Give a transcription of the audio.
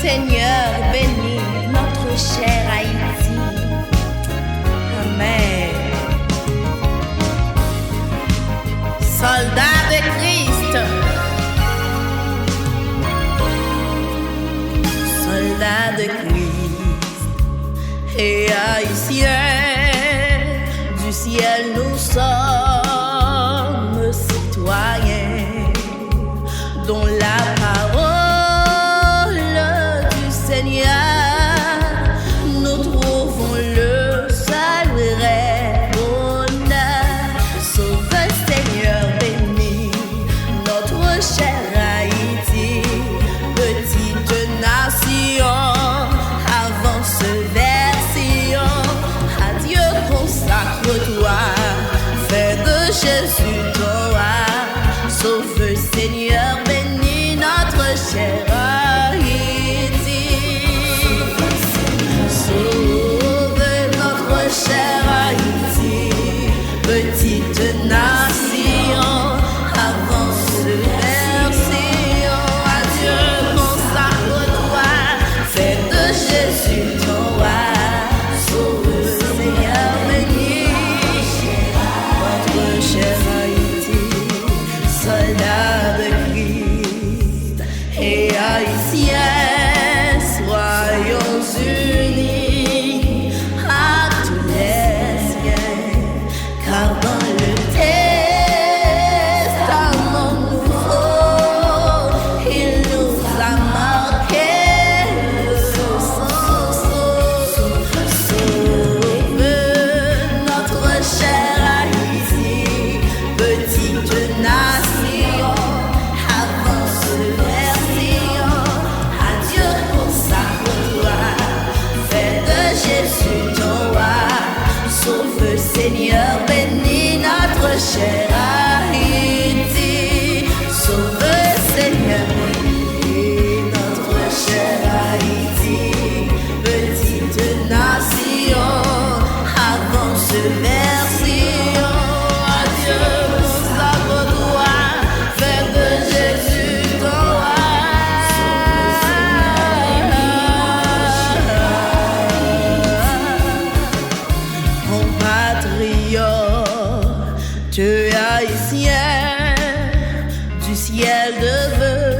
Seigneur, bénis notre cher Haïti. Amen. Soldats de Christ, soldats de Christ et Haïtiens du ciel, nous sommes citoyens dont la parole du Seigneur nous trouvons le seul vrai bonheur. Sauve Seigneur, bénis notre cher Haïti, petite nation, avance vers Sion. À Dieu consacre-toi, fais de Jésus ton roi. Sauve Seigneur, bénis notre cher Haïti. Sauve notre cher Haïti, petite nation, avance vers Sion. À Dieu consacre-toi, fais de Jésus ton roi. Sauve Seigneur, bénis notre cher Haïti, soldats de Christ et Haïtiens, soyons unis à tous les siens, car dans le testament nouveau, il nous a marqué le sang. Sauve notre cher Haïti, petite nation, avance vers Sion. À Dieu consacre-toi, fais de Jésus ton roi. Sauve Seigneur, bénis notre cher Haïti. Sauve Seigneur, bénis notre cher Haïti, petite nation, avance vers Sion. À Dieu consacre-toi, fais de Jésus ton roi. Compatriotes haïtiens du ciel de vœux,